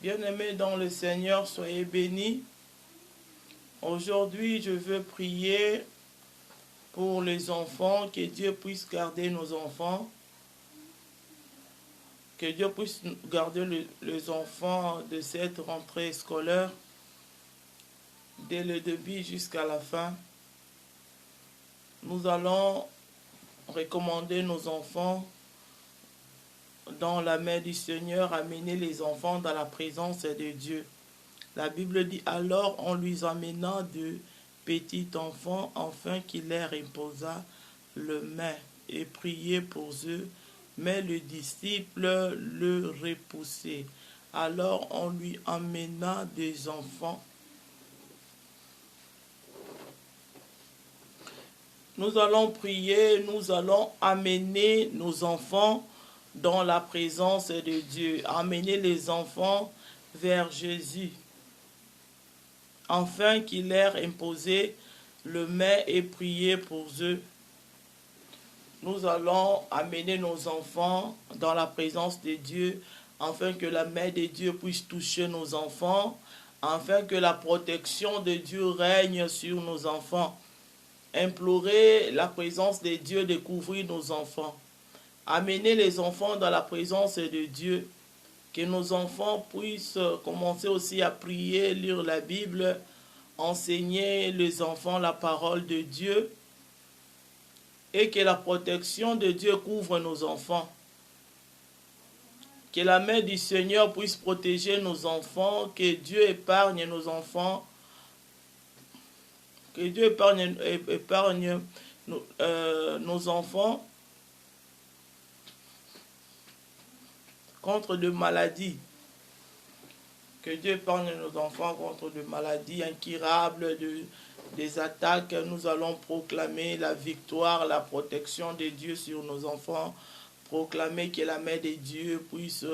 Bien-aimés dans le Seigneur, soyez bénis. Aujourd'hui, je veux prier pour les enfants, que Dieu puisse garder nos enfants, que Dieu puisse garder les enfants de cette rentrée scolaire, dès le début jusqu'à la fin. Nous allons recommander nos enfants dans la main du Seigneur, amener les enfants dans la présence de Dieu. La Bible dit, alors on lui amena de petits enfants, afin qu'il leur imposa le main et priait pour eux. Mais le disciple le repoussait. Alors on lui amena des enfants. Nous allons prier, nous allons amener nos enfants dans la présence de Dieu, amener les enfants vers Jésus, afin qu'il leur imposait le main et prier pour eux. Nous allons amener nos enfants dans la présence de Dieu, afin que la main de Dieu puisse toucher nos enfants, afin que la protection de Dieu règne sur nos enfants. Implorer la présence de Dieu, découvrir nos enfants. Amener les enfants dans la présence de Dieu. Que nos enfants puissent commencer aussi à prier, lire la Bible, enseigner les enfants la parole de Dieu. Et que la protection de Dieu couvre nos enfants. Que la main du Seigneur puisse protéger nos enfants. Que Dieu épargne nos enfants. Que Dieu épargne nos enfants contre de maladies. Que Dieu épargne nos enfants contre de maladies incurables, des attaques. Nous allons proclamer la victoire, la protection de Dieu sur nos enfants. Proclamer que la main de Dieu puisse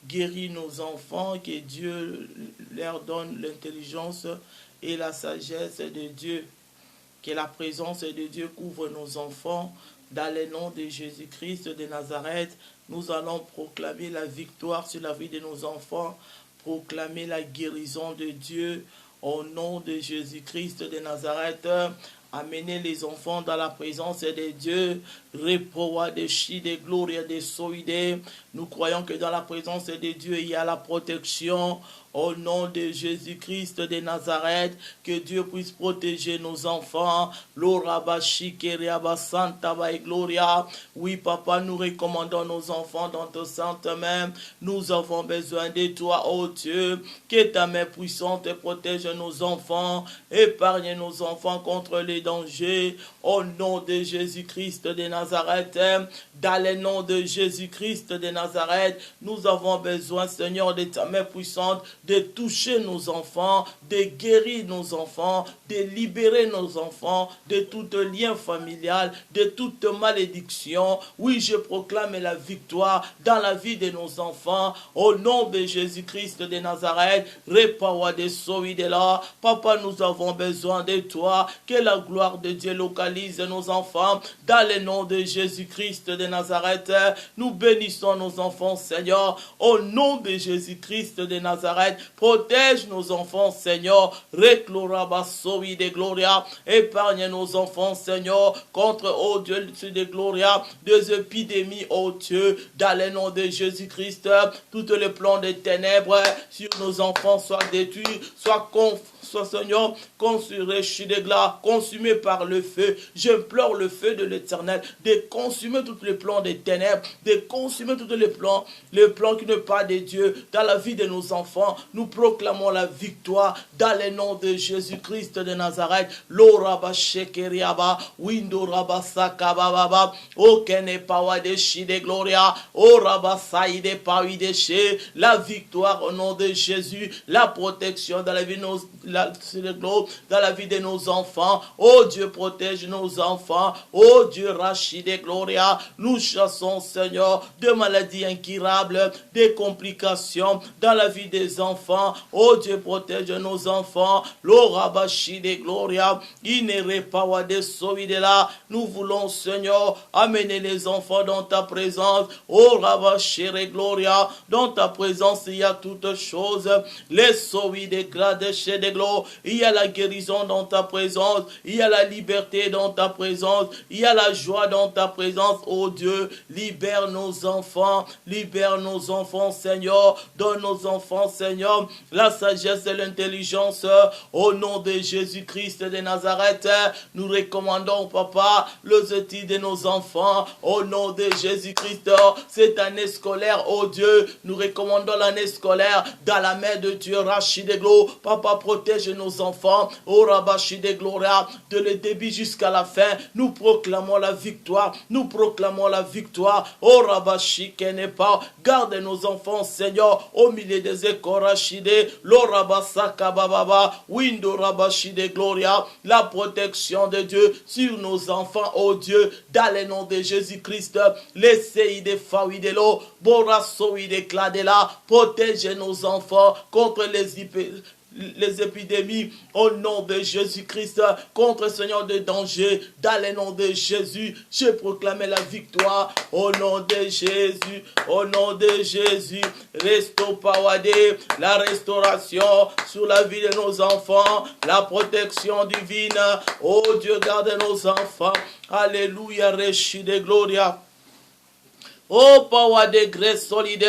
guérir nos enfants, que Dieu leur donne l'intelligence et la sagesse de Dieu. Que la présence de Dieu couvre nos enfants. Dans le nom de Jésus-Christ de Nazareth, nous allons proclamer la victoire sur la vie de nos enfants, proclamer la guérison de Dieu au nom de Jésus-Christ de Nazareth. Amener les enfants dans la présence de Dieu. Repoa de chi, de gloria, de soide. Nous croyons que dans la présence de Dieu, il y a la protection. Au nom de Jésus-Christ de Nazareth, que Dieu puisse protéger nos enfants. Oui, papa, nous recommandons nos enfants dans ta sainte main. Nous avons besoin de toi, oh Dieu. Que ta main puissante protège nos enfants. Épargne nos enfants contre les dangers. Au nom de Jésus-Christ de Nazareth, dans le nom de Jésus-Christ de Nazareth, nous avons besoin, Seigneur, de ta main puissante, de toucher nos enfants, de guérir nos enfants, de libérer nos enfants de tout lien familial, de toute malédiction. Oui, je proclame la victoire dans la vie de nos enfants. Au nom de Jésus-Christ de Nazareth, repawa de soidela. Papa, nous avons besoin de toi. Que la gloire de Dieu localise nos enfants. Dans le nom de Jésus-Christ de Nazareth, nous bénissons nos enfants, Seigneur. Au nom de Jésus-Christ de Nazareth, protège nos enfants, Seigneur. Recloraba soui de gloria. Épargne nos enfants, Seigneur, contre, oh Dieu, de gloria, des épidémies, oh Dieu, dans le nom de Jésus-Christ. Tous les plans des ténèbres sur nos enfants soient détruits, soient Seigneur, consumé par le feu. J'implore le feu de l'Éternel de consumer tous les plans des ténèbres, de consumer tous les plans qui ne sont pas de Dieu dans la vie de nos enfants. Nous proclamons la victoire dans le nom de Jésus-Christ de Nazareth. L'oraba shekeriaba, windoraba sakababa, okene pawa de shi de gloria, oraba saide pawi de she. La victoire au nom de Jésus, la protection dans la vie de dans la vie de nos enfants. Oh Dieu, protège nos enfants. Oh Dieu, Rachid et Gloria, nous chassons, Seigneur, de maladies incurables, des complications dans la vie des enfants. Oh Dieu, protège nos enfants. L'Orabashi de Gloria, Inerepawa de Sovidela. Nous voulons, Seigneur, amener les enfants dans ta présence. Oh Rabashi de Gloria, dans ta présence, il y a toutes choses. Les Sovi de Gradeche de Gloria, il y a la guérison dans ta présence. Il y a la liberté dans ta présence. Il y a la joie dans ta présence. Oh Dieu, libère nos enfants. Libère nos enfants, Seigneur. Donne nos enfants, Seigneur, la sagesse et l'intelligence. Au nom de Jésus-Christ de Nazareth, nous recommandons, Papa, les études de nos enfants. Au nom de Jésus-Christ, cette année scolaire, oh Dieu, nous recommandons l'année scolaire dans la main de Dieu. Rachid de Glo, Papa, protège nos enfants. Oh Rabashi de Gloria, de le début jusqu'à la fin, nous proclamons la victoire. Nous proclamons la victoire. Oh Rabashi Kenepa, garde nos enfants, Seigneur, au milieu des écoles Rachidé, l'Orabasaka Bababa, Windo Rabashi de Gloria, la protection de Dieu sur nos enfants, oh Dieu, dans le nom de Jésus-Christ, l'essai de Fawidelo, Borasoui de Cladela, protège nos enfants contre les épidémies au nom de Jésus-Christ, contre Seigneur de danger, dans le nom de Jésus, je proclame la victoire au nom de Jésus, au nom de Jésus. Resto Pawade, la restauration sur la vie de nos enfants, la protection divine. Oh Dieu, garde nos enfants. Alléluia, Reshi de Gloria. Oh, power de grâce solide,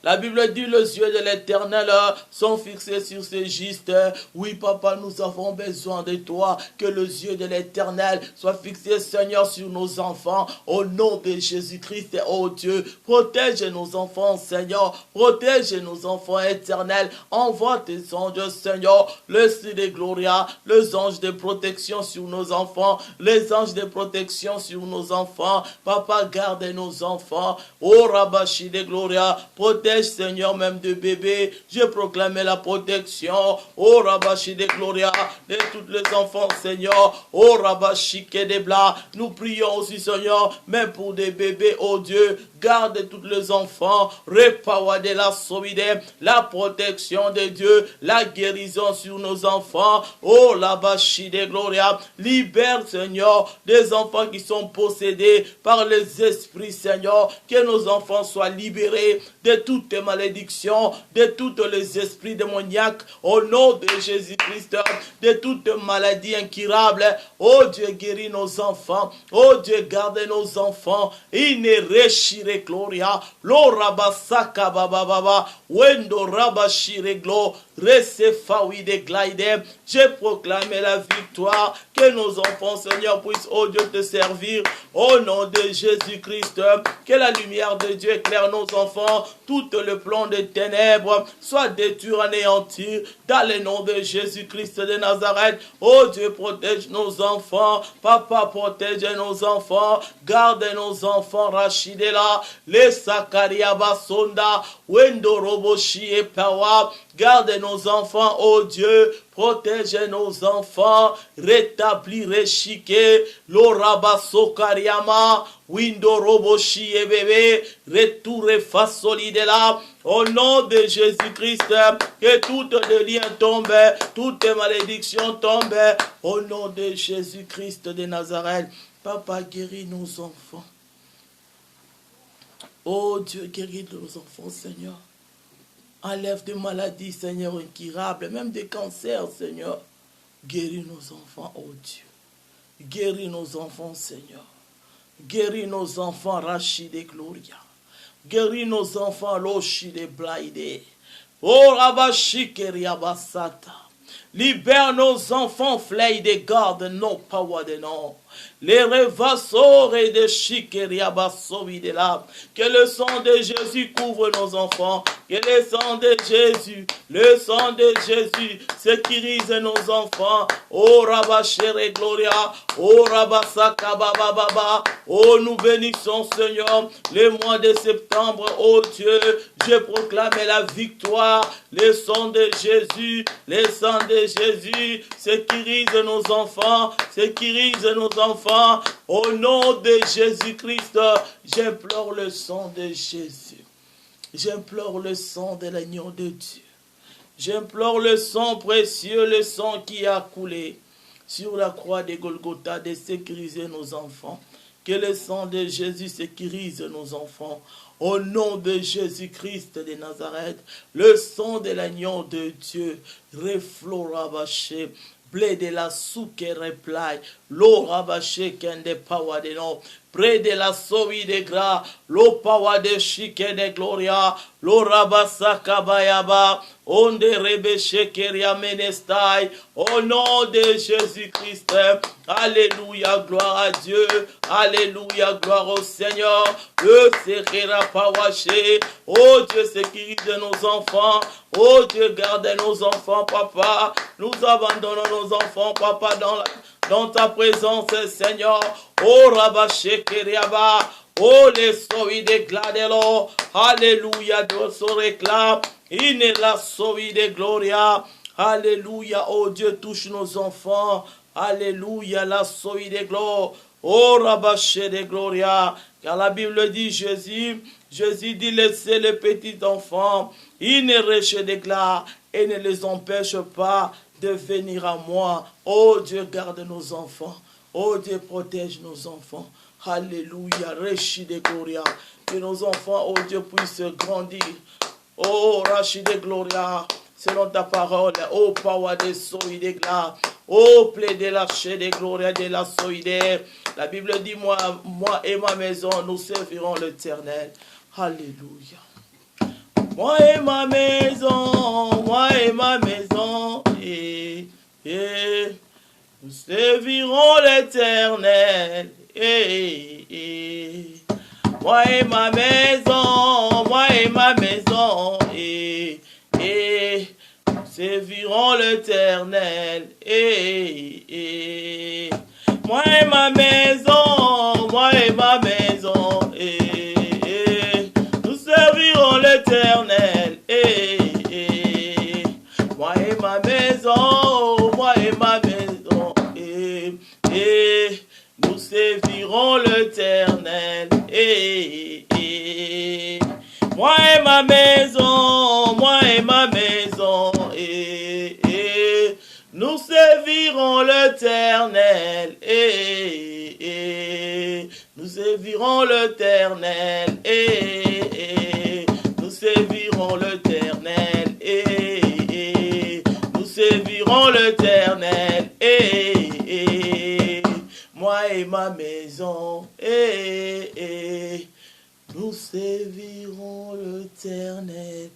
la Bible dit les yeux de l'Éternel sont fixés sur ces justes. Oui, Papa, nous avons besoin de toi. Que les yeux de l'Éternel soient fixés, Seigneur, sur nos enfants. Au nom de Jésus-Christ, oh Dieu, protège nos enfants, Seigneur. Protège nos enfants éternels. Envoie tes anges, Seigneur. Le Seigneur de Gloria, les anges de protection sur nos enfants. Les anges de protection sur nos enfants. Papa, garde nos enfants. Oh Rabashi de Gloria, protège Seigneur même de bébés. Je proclame la protection. Oh Rabashi de Gloria, de tous les enfants Seigneur. Oh Rabashi Kedebla, nous prions aussi Seigneur, même pour des bébés, oh Dieu. Garde tous les enfants, repawa de la solide, la protection de Dieu, la guérison sur nos enfants. Oh Rabashi de Gloria, libère Seigneur des enfants qui sont possédés par les esprits Seigneur. Que nos enfants soient libérés de toutes les malédictions, de tous les esprits démoniaques, au nom de Jésus-Christ, de toutes maladies incurables. Oh Dieu, guéris nos enfants. Oh Dieu, garde nos enfants. Inereshire Gloria, lo rabasaka baba, wendo rabashire glo, resefawi de glide. J'ai proclamé la victoire. Que nos enfants, Seigneur, puissent, oh Dieu, te servir. Au nom de Jésus-Christ, que la lumière de Dieu éclaire nos enfants. Tout le plan des ténèbres soit détruit, anéanti. Dans le nom de Jésus-Christ de Nazareth. Oh Dieu, protège nos enfants. Papa, protège nos enfants. Garde nos enfants. Rachidela, les Sakaria Basonda, Wendo Roboshi et Pawa. Garde nos enfants, oh Dieu. Protège nos enfants. Rétablis, réchiquer. L'Orabaso Kariama. Windo Roboshi et bébé. Retour et face solide là. Au nom de Jésus-Christ, que toutes les liens tombent, toutes les malédictions tombent. Au nom de Jésus-Christ de Nazareth. Papa, guéris nos enfants. Oh Dieu, guéris nos enfants, Seigneur. Enlève des maladies, Seigneur, incurables, même des cancers, Seigneur. Guéris nos enfants, oh Dieu. Guéris nos enfants, Seigneur. Guéris nos enfants, Rachid et Gloria. Guéris nos enfants, Loshi de Blaide. Oh Rabashi Keriabasata. Libère nos enfants, Flay de garde, non power de non. Les revassos et de chikeriabasovi de là. Que le sang de Jésus couvre nos enfants. Que le sang de Jésus, le sang de Jésus sécurise nos enfants. Oh Rabachere Gloria, oh Rabasaka Baba. Oh, nous bénissons Seigneur le mois de septembre. Oh Dieu, je proclame la victoire. Le sang de Jésus, le sang de Jésus sécurise nos enfants, sécurise nos enfants. Au nom de Jésus-Christ, j'implore le sang de Jésus. J'implore le sang de l'agneau de Dieu. J'implore le sang précieux, le sang qui a coulé sur la croix de Golgotha, de sécuriser nos enfants. Que le sang de Jésus sécurise nos enfants. Au nom de Jésus-Christ de Nazareth, le sang de l'agneau de Dieu, reflora baché, blé de la souke reply, l'eau rabaché kende power de nom, près de la sovi de gras, l'eau power de chique de gloria, l'eau rabasa kabayaba, onde rebéché keria menestai, au nom de Jésus-Christ, alléluia, gloire à Dieu, alléluia, gloire au Seigneur, le Seigneur pawaché, oh Dieu sécurise nos enfants, oh Dieu garde nos enfants, papa, nous abandonnons nos enfants, papa, dans ta présence, Seigneur, oh Rabaché Keriaba, oh les sois de gladelo, alléluia, Dieu se réclame, il est la soie de gloria, alléluia, oh Dieu touche nos enfants, alléluia, la soie de gloire, oh Rabaché de gloria, car la Bible dit Jésus dit laissez les petits enfants, ils ne rejettent d'éclat et ne les empêche pas de venir à moi. Oh Dieu, garde nos enfants. Oh Dieu, protège nos enfants. Alléluia. Réchi de gloria. Que nos enfants, oh Dieu, puissent grandir. Oh Rachi de gloria. Selon ta parole. Oh power de soïde gla. Oh plaide la chair de gloria de la soïde. La Bible dit moi et ma maison, nous servirons l'Éternel. Alléluia. Moi et ma maison, nous servirons l'Éternel. Moi et ma maison, nous servirons l'Éternel. Moi et ma maison, nous servirons l'Éternel. Moi et ma maison, nous servirons l'Éternel. Moi et ma maison, nous servirons l'Éternel. Nous servirons l'Éternel. Nous servirons l'Éternel. Nous servirons l'Éternel. Moi et ma maison, nous servirons l'Éternel.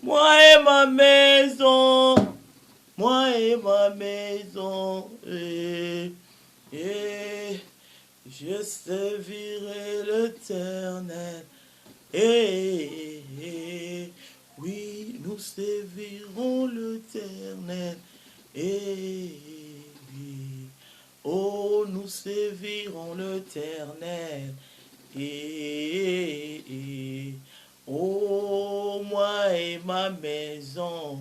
Moi et ma maison, je servirai l'Éternel. Oui, nous servirons l'Éternel. Oh, nous servirons l'Éternel. Oh, moi et ma maison.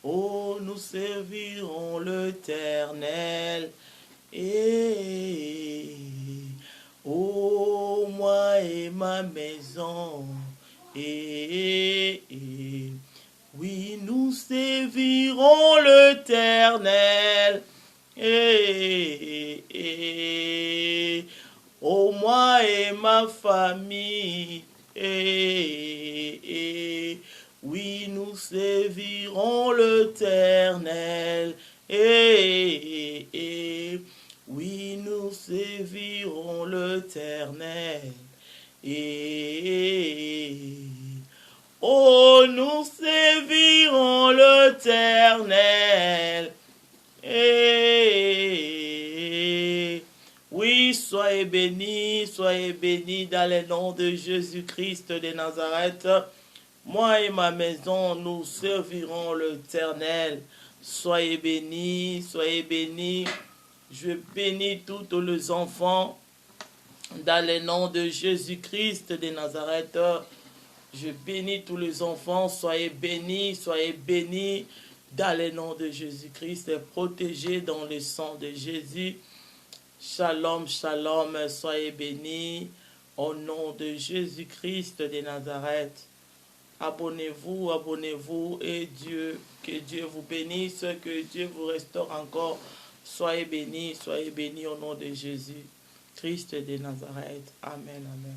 Oh, nous servirons l'Éternel. Oh, moi et ma maison. Oui, nous servirons l'Éternel. Oh, moi et ma famille. Oui, nous servirons l'Éternel. Oui, nous servirons l'Éternel. Oh, nous servirons l'Éternel. Oui, soyez bénis dans le nom de Jésus-Christ de Nazareth. Moi et ma maison, nous servirons l'Éternel. Soyez bénis, soyez bénis. Je bénis tous les enfants dans le nom de Jésus-Christ de Nazareth. Je bénis tous les enfants. Soyez bénis dans le nom de Jésus-Christ, protégés dans le sang de Jésus. Shalom, shalom, soyez bénis au nom de Jésus-Christ de Nazareth. Abonnez-vous et que Dieu vous bénisse, que Dieu vous restaure encore. Soyez bénis au nom de Jésus-Christ de Nazareth. Amen, amen.